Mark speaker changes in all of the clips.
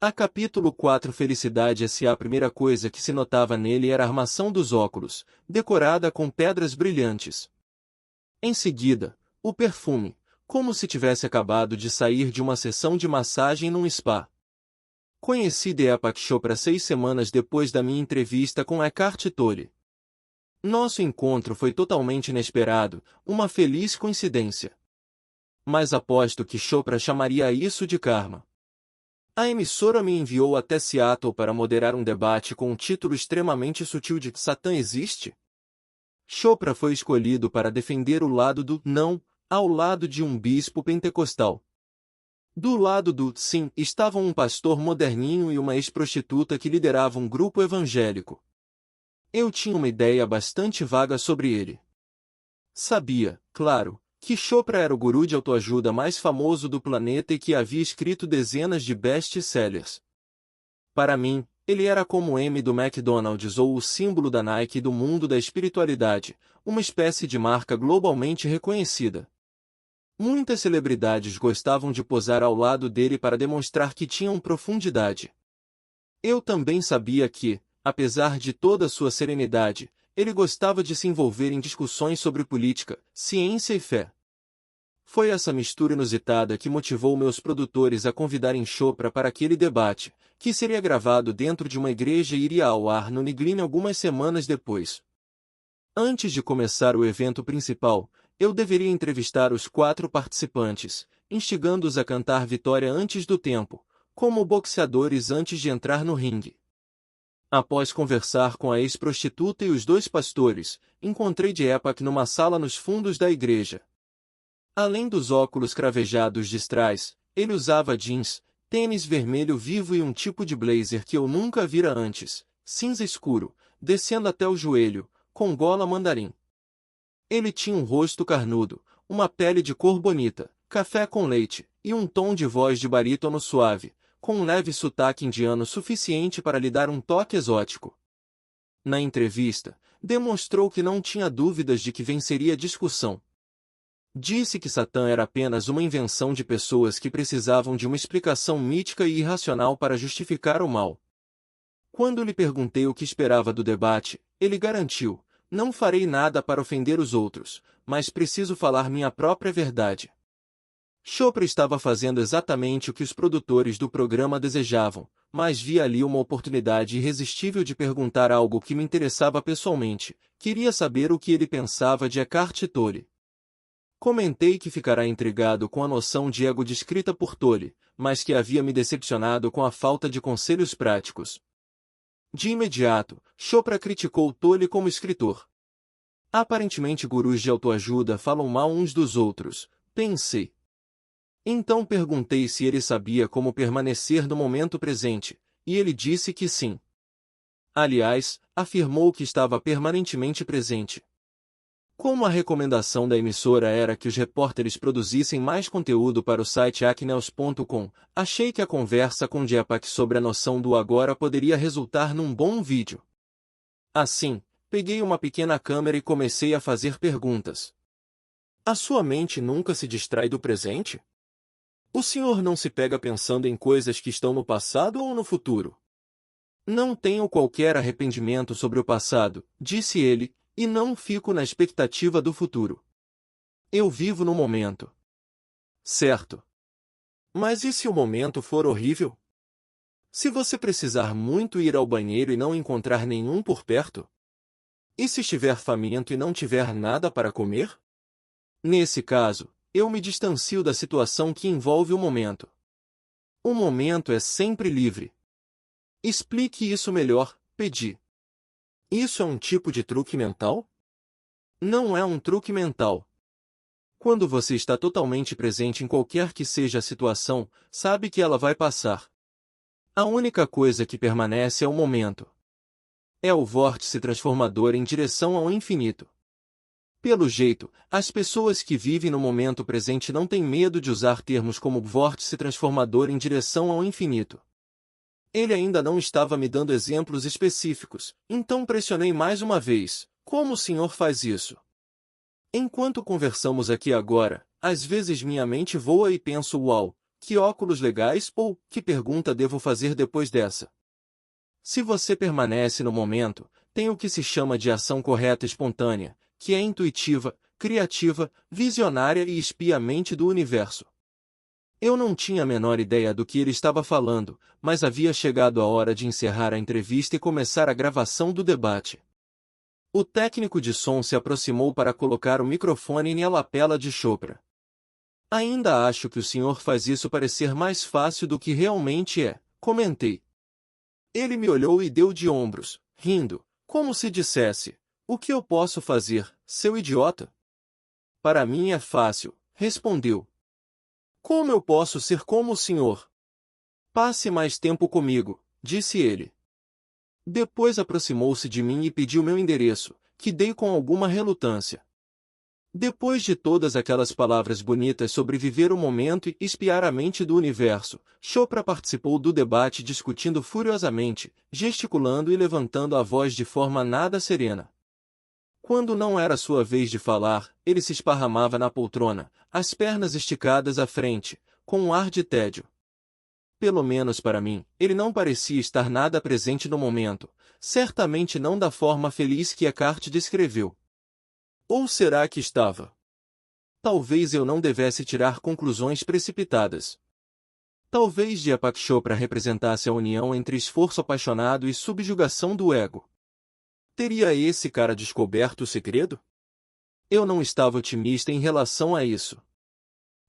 Speaker 1: A capítulo 4 Felicidade S.A. A primeira coisa que se notava nele era a armação dos óculos, decorada com pedras brilhantes. Em seguida, o perfume, como se tivesse acabado de sair de uma sessão de massagem num spa. Conheci Deepak Chopra 6 semanas depois da minha entrevista com Eckhart Tolle. Nosso encontro foi totalmente inesperado, uma feliz coincidência. Mas aposto que Chopra chamaria isso de karma. A emissora me enviou até Seattle para moderar um debate com um título extremamente sutil de Satã existe? Chopra foi escolhido para defender o lado do não, ao lado de um bispo pentecostal. Do lado do sim estavam um pastor moderninho e uma ex-prostituta que liderava um grupo evangélico. Eu tinha uma ideia bastante vaga sobre ele. Sabia, claro, que Chopra era o guru de autoajuda mais famoso do planeta e que havia escrito dezenas de best-sellers. Para mim, ele era como o M do McDonald's ou o símbolo da Nike do mundo da espiritualidade, uma espécie de marca globalmente reconhecida. Muitas celebridades gostavam de posar ao lado dele para demonstrar que tinham profundidade. Eu também sabia que, apesar de toda sua serenidade, ele gostava de se envolver em discussões sobre política, ciência e fé. Foi essa mistura inusitada que motivou meus produtores a convidarem Chopra para aquele debate, que seria gravado dentro de uma igreja e iria ao ar no Nigline algumas semanas depois. Antes de começar o evento principal, eu deveria entrevistar os 4 participantes, instigando-os a cantar Vitória antes do tempo, como boxeadores antes de entrar no ringue. Após conversar com a ex-prostituta e os 2 pastores, encontrei Deepak numa sala nos fundos da igreja. Além dos óculos cravejados de strass, ele usava jeans, tênis vermelho vivo e um tipo de blazer que eu nunca vira antes, cinza escuro, descendo até o joelho, com gola mandarim. Ele tinha um rosto carnudo, uma pele de cor bonita, café com leite, e um tom de voz de barítono suave, com um leve sotaque indiano suficiente para lhe dar um toque exótico. Na entrevista, demonstrou que não tinha dúvidas de que venceria a discussão. Disse que Satã era apenas uma invenção de pessoas que precisavam de uma explicação mítica e irracional para justificar o mal. Quando lhe perguntei o que esperava do debate, ele garantiu: não farei nada para ofender os outros, mas preciso falar minha própria verdade. Chopra estava fazendo exatamente o que os produtores do programa desejavam, mas via ali uma oportunidade irresistível de perguntar algo que me interessava pessoalmente. Queria saber o que ele pensava de Eckhart Tolle. Comentei que ficará intrigado com a noção de ego descrita por Tolle, mas que havia me decepcionado com a falta de conselhos práticos. De imediato, Chopra criticou Tolle como escritor. Aparentemente gurus de autoajuda falam mal uns dos outros, pensei. Então perguntei se ele sabia como permanecer no momento presente, e ele disse que sim. Aliás, afirmou que estava permanentemente presente. Como a recomendação da emissora era que os repórteres produzissem mais conteúdo para o site acnews.com, achei que a conversa com Deepak sobre a noção do agora poderia resultar num bom vídeo. Assim, peguei uma pequena câmera e comecei a fazer perguntas. A sua mente nunca se distrai do presente? O senhor não se pega pensando em coisas que estão no passado ou no futuro? Não tenho qualquer arrependimento sobre o passado, disse ele, e não fico na expectativa do futuro. Eu vivo no momento. Certo. Mas e se o momento for horrível? Se você precisar muito ir ao banheiro e não encontrar nenhum por perto? E se estiver faminto e não tiver nada para comer? Nesse caso, eu me distancio da situação que envolve o momento. O momento é sempre livre. Explique isso melhor, pedi. Isso é um tipo de truque mental? Não é um truque mental. Quando você está totalmente presente em qualquer que seja a situação, sabe que ela vai passar. A única coisa que permanece é o momento. É o vórtice transformador em direção ao infinito. Pelo jeito, as pessoas que vivem no momento presente não têm medo de usar termos como vórtice transformador em direção ao infinito. Ele ainda não estava me dando exemplos específicos, então pressionei mais uma vez. Como o senhor faz isso? Enquanto conversamos aqui agora, às vezes minha mente voa e penso uau, que óculos legais ou que pergunta devo fazer depois dessa? Se você permanece no momento, tem o que se chama de ação correta espontânea, que é intuitiva, criativa, visionária e espia a mente do universo. Eu não tinha a menor ideia do que ele estava falando, mas havia chegado a hora de encerrar a entrevista e começar a gravação do debate. O técnico de som se aproximou para colocar o microfone na lapela de Chopra. Ainda acho que o senhor faz isso parecer mais fácil do que realmente é, comentei. Ele me olhou e deu de ombros, rindo, como se dissesse, o que eu posso fazer, seu idiota? Para mim é fácil, respondeu. Como eu posso ser como o senhor? Passe mais tempo comigo, disse ele. Depois aproximou-se de mim e pediu meu endereço, que dei com alguma relutância. Depois de todas aquelas palavras bonitas sobre viver o momento e espiar a mente do universo, Chopra participou do debate discutindo furiosamente, gesticulando e levantando a voz de forma nada serena. Quando não era sua vez de falar, ele se esparramava na poltrona, as pernas esticadas à frente, com um ar de tédio. Pelo menos para mim, ele não parecia estar nada presente no momento, certamente não da forma feliz que Eckhart descreveu. Ou será que estava? Talvez eu não devesse tirar conclusões precipitadas. Talvez Deepak Chopra representasse a união entre esforço apaixonado e subjugação do ego. Teria esse cara descoberto o segredo? Eu não estava otimista em relação a isso.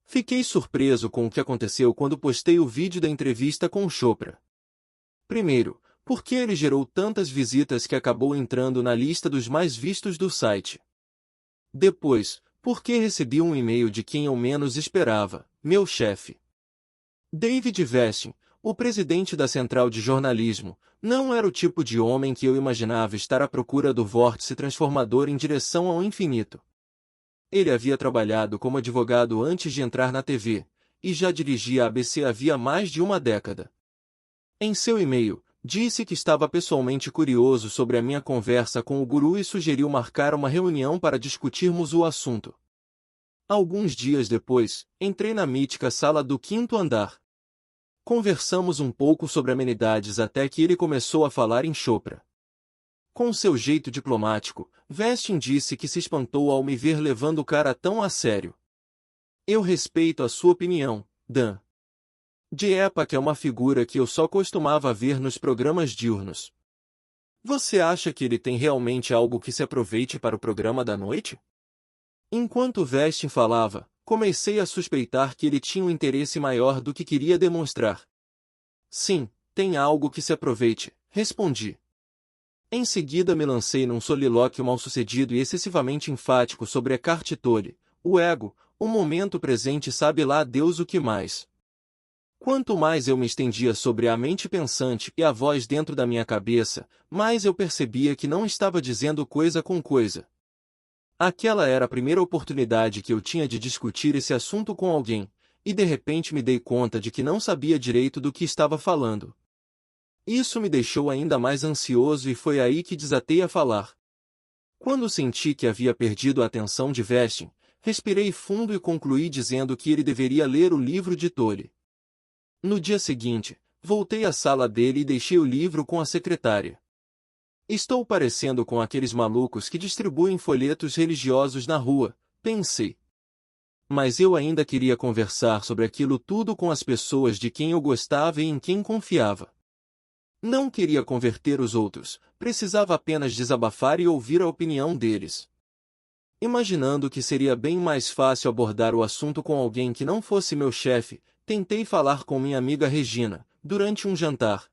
Speaker 1: Fiquei surpreso com o que aconteceu quando postei o vídeo da entrevista com Chopra. Primeiro, porque ele gerou tantas visitas que acabou entrando na lista dos mais vistos do site. Depois, porque recebi um e-mail de quem eu menos esperava, meu chefe. David Vestin, o presidente da Central de Jornalismo, não era o tipo de homem que eu imaginava estar à procura do vórtice transformador em direção ao infinito. Ele havia trabalhado como advogado antes de entrar na TV, e já dirigia a ABC havia mais de uma década. Em seu e-mail, disse que estava pessoalmente curioso sobre a minha conversa com o guru e sugeriu marcar uma reunião para discutirmos o assunto. Alguns dias depois, entrei na mítica sala do quinto andar. Conversamos um pouco sobre amenidades até que ele começou a falar em Chopra. Com seu jeito diplomático, Vestin disse que se espantou ao me ver levando o cara tão a sério. Eu respeito a sua opinião, Dan. Deepak é uma figura que eu só costumava ver nos programas diurnos. Você acha que ele tem realmente algo que se aproveite para o programa da noite? Enquanto Vestin falava, comecei a suspeitar que ele tinha um interesse maior do que queria demonstrar. Sim, tem algo que se aproveite, respondi. Em seguida me lancei num solilóquio mal-sucedido e excessivamente enfático sobre Eckhart Tolle, o ego, o momento presente e sabe lá Deus o que mais. Quanto mais eu me estendia sobre a mente pensante e a voz dentro da minha cabeça, mais eu percebia que não estava dizendo coisa com coisa. Aquela era a primeira oportunidade que eu tinha de discutir esse assunto com alguém, e de repente me dei conta de que não sabia direito do que estava falando. Isso me deixou ainda mais ansioso e foi aí que desatei a falar. Quando senti que havia perdido a atenção de Vestin, respirei fundo e concluí dizendo que ele deveria ler o livro de Tolle. No dia seguinte, voltei à sala dele e deixei o livro com a secretária. Estou parecendo com aqueles malucos que distribuem folhetos religiosos na rua, pensei. Mas eu ainda queria conversar sobre aquilo tudo com as pessoas de quem eu gostava e em quem confiava. Não queria converter os outros, precisava apenas desabafar e ouvir a opinião deles. Imaginando que seria bem mais fácil abordar o assunto com alguém que não fosse meu chefe, tentei falar com minha amiga Regina, durante um jantar.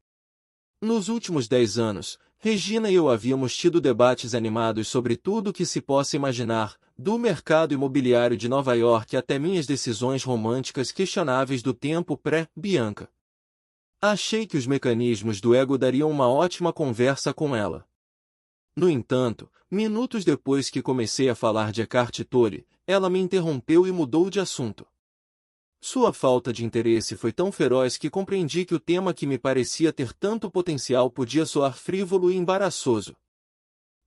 Speaker 1: Nos últimos 10 anos, Regina e eu havíamos tido debates animados sobre tudo o que se possa imaginar, do mercado imobiliário de Nova York até minhas decisões românticas questionáveis do tempo pré-Bianca. Achei que os mecanismos do ego dariam uma ótima conversa com ela. No entanto, minutos depois que comecei a falar de Eckhart Tolle, ela me interrompeu e mudou de assunto. Sua falta de interesse foi tão feroz que compreendi que o tema que me parecia ter tanto potencial podia soar frívolo e embaraçoso.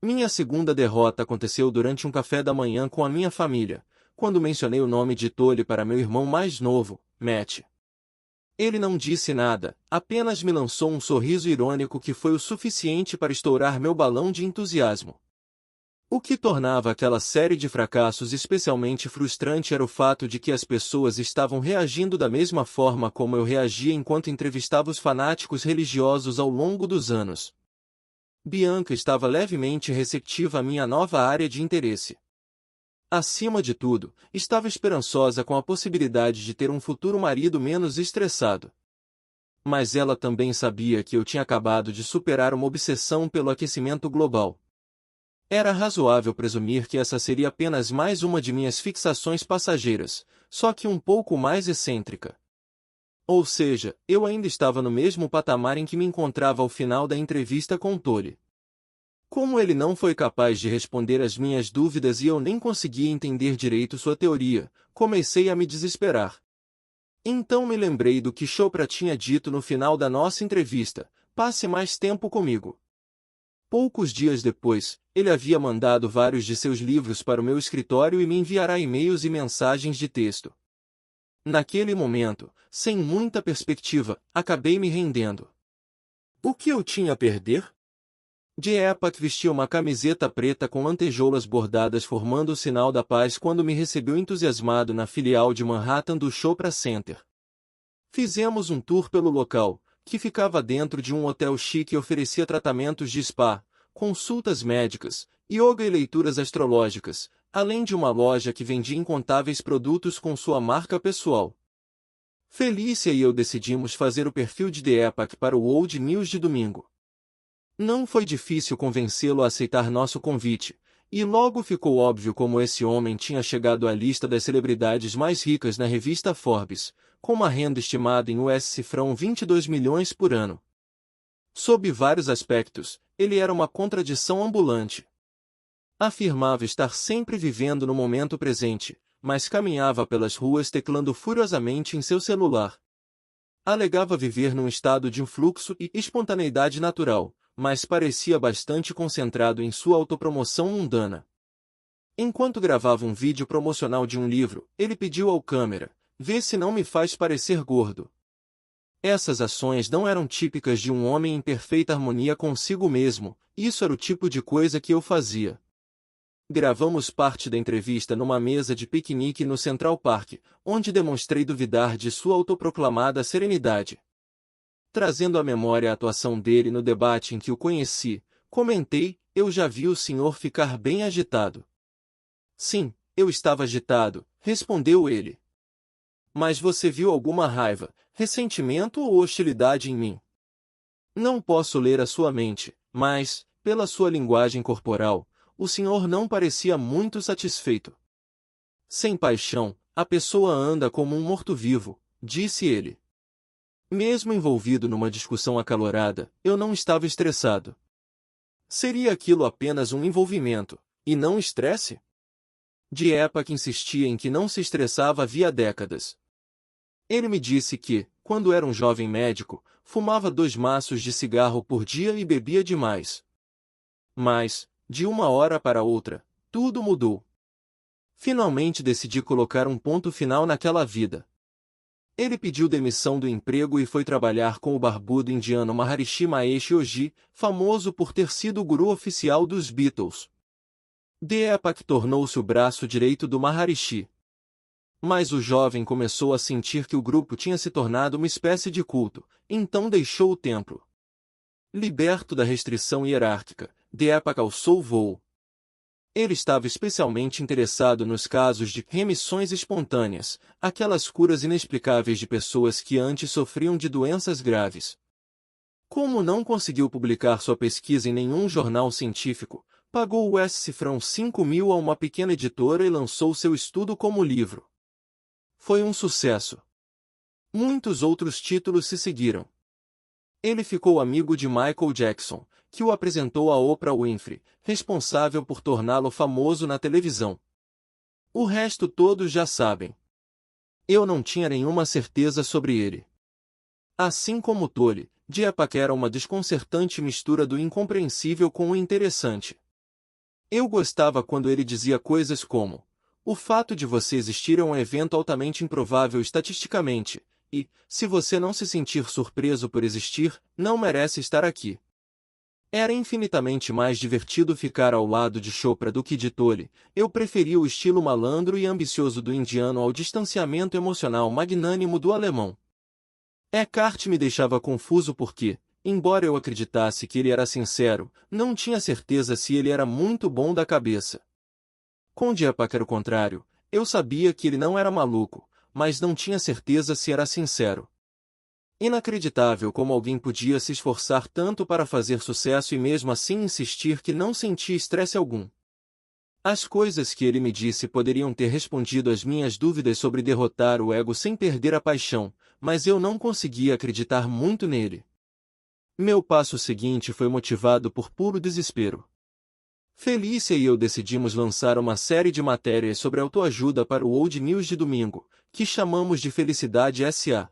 Speaker 1: Minha segunda derrota aconteceu durante um café da manhã com a minha família, quando mencionei o nome de Tolle para meu irmão mais novo, Matt. Ele não disse nada, apenas me lançou um sorriso irônico que foi o suficiente para estourar meu balão de entusiasmo. O que tornava aquela série de fracassos especialmente frustrante era o fato de que as pessoas estavam reagindo da mesma forma como eu reagia enquanto entrevistava os fanáticos religiosos ao longo dos anos. Bianca estava levemente receptiva à minha nova área de interesse. Acima de tudo, estava esperançosa com a possibilidade de ter um futuro marido menos estressado. Mas ela também sabia que eu tinha acabado de superar uma obsessão pelo aquecimento global. Era razoável presumir que essa seria apenas mais uma de minhas fixações passageiras, só que um pouco mais excêntrica. Ou seja, eu ainda estava no mesmo patamar em que me encontrava ao final da entrevista com Tolle. Como ele não foi capaz de responder às minhas dúvidas e eu nem conseguia entender direito sua teoria, comecei a me desesperar. Então me lembrei do que Chopra tinha dito no final da nossa entrevista: passe mais tempo comigo. Poucos dias depois, ele havia mandado vários de seus livros para o meu escritório e me enviará e-mails e mensagens de texto. Naquele momento, sem muita perspectiva, acabei me rendendo. O que eu tinha a perder? Diepak vestia uma camiseta preta com lantejoulas bordadas formando o sinal da paz quando me recebeu entusiasmado na filial de Manhattan do Chopra Center. Fizemos um tour pelo local, que ficava dentro de um hotel chique e oferecia tratamentos de spa, consultas médicas, yoga e leituras astrológicas, além de uma loja que vendia incontáveis produtos com sua marca pessoal. Felícia e eu decidimos fazer o perfil de Diepak para o Old News de domingo. Não foi difícil convencê-lo a aceitar nosso convite, e logo ficou óbvio como esse homem tinha chegado à lista das celebridades mais ricas na revista Forbes, com uma renda estimada em US$ 22 milhões por ano. Sob vários aspectos, ele era uma contradição ambulante. Afirmava estar sempre vivendo no momento presente, mas caminhava pelas ruas teclando furiosamente em seu celular. Alegava viver num estado de fluxo e espontaneidade natural, mas parecia bastante concentrado em sua autopromoção mundana. Enquanto gravava um vídeo promocional de um livro, ele pediu ao câmera: vê se não me faz parecer gordo. Essas ações não eram típicas de um homem em perfeita harmonia consigo mesmo, isso era o tipo de coisa que eu fazia. Gravamos parte da entrevista numa mesa de piquenique no Central Park, onde demonstrei duvidar de sua autoproclamada serenidade. Trazendo à memória a atuação dele no debate em que o conheci, comentei: eu já vi o senhor ficar bem agitado. Sim, eu estava agitado, respondeu ele. Mas você viu alguma raiva, ressentimento ou hostilidade em mim? Não posso ler a sua mente, mas, pela sua linguagem corporal, o senhor não parecia muito satisfeito. Sem paixão, a pessoa anda como um morto-vivo, disse ele. Mesmo envolvido numa discussão acalorada, eu não estava estressado. Seria aquilo apenas um envolvimento, e não estresse? Diepak insistia em que não se estressava havia décadas. Ele me disse que, quando era um jovem médico, fumava 2 maços de cigarro por dia e bebia demais. Mas, de uma hora para outra, tudo mudou. Finalmente decidi colocar um ponto final naquela vida. Ele pediu demissão do emprego e foi trabalhar com o barbudo indiano Maharishi Mahesh Yogi, famoso por ter sido o guru oficial dos Beatles. Diepak tornou-se o braço direito do Maharishi. Mas o jovem começou a sentir que o grupo tinha se tornado uma espécie de culto, então deixou o templo. Liberto da restrição hierárquica, Diepak alçou voo. Ele estava especialmente interessado nos casos de remissões espontâneas, aquelas curas inexplicáveis de pessoas que antes sofriam de doenças graves. Como não conseguiu publicar sua pesquisa em nenhum jornal científico, pagou US$ 5.000 a uma pequena editora e lançou seu estudo como livro. Foi um sucesso. Muitos outros títulos se seguiram. Ele ficou amigo de Michael Jackson, que o apresentou a Oprah Winfrey, responsável por torná-lo famoso na televisão. O resto todos já sabem. Eu não tinha nenhuma certeza sobre ele. Assim como Tolle, Diepak era uma desconcertante mistura do incompreensível com o interessante. Eu gostava quando ele dizia coisas como: o fato de você existir é um evento altamente improvável estatisticamente, e, se você não se sentir surpreso por existir, não merece estar aqui. Era infinitamente mais divertido ficar ao lado de Chopra do que de Tolle. Eu preferia o estilo malandro e ambicioso do indiano ao distanciamento emocional magnânimo do alemão. Eckhart me deixava confuso porque, embora eu acreditasse que ele era sincero, não tinha certeza se ele era muito bom da cabeça. Com Diepak era o contrário, eu sabia que ele não era maluco, mas não tinha certeza se era sincero. Inacreditável como alguém podia se esforçar tanto para fazer sucesso e mesmo assim insistir que não sentia estresse algum. As coisas que ele me disse poderiam ter respondido às minhas dúvidas sobre derrotar o ego sem perder a paixão, mas eu não conseguia acreditar muito nele. Meu passo seguinte foi motivado por puro desespero. Felícia e eu decidimos lançar uma série de matérias sobre autoajuda para o Old News de domingo, que chamamos de Felicidade S.A.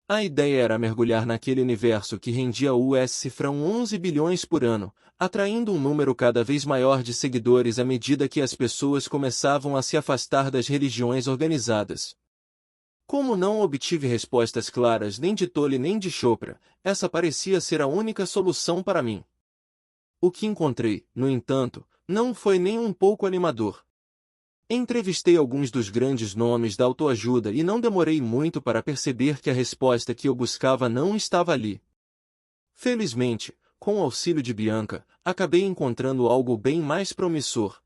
Speaker 1: A ideia era mergulhar naquele universo que rendia US$ 11 bilhões por ano, atraindo um número cada vez maior de seguidores à medida que as pessoas começavam a se afastar das religiões organizadas. Como não obtive respostas claras nem de Tolle nem de Chopra, essa parecia ser a única solução para mim. O que encontrei, no entanto, não foi nem um pouco animador. Entrevistei alguns dos grandes nomes da autoajuda e não demorei muito para perceber que a resposta que eu buscava não estava ali. Felizmente, com o auxílio de Bianca, acabei encontrando algo bem mais promissor.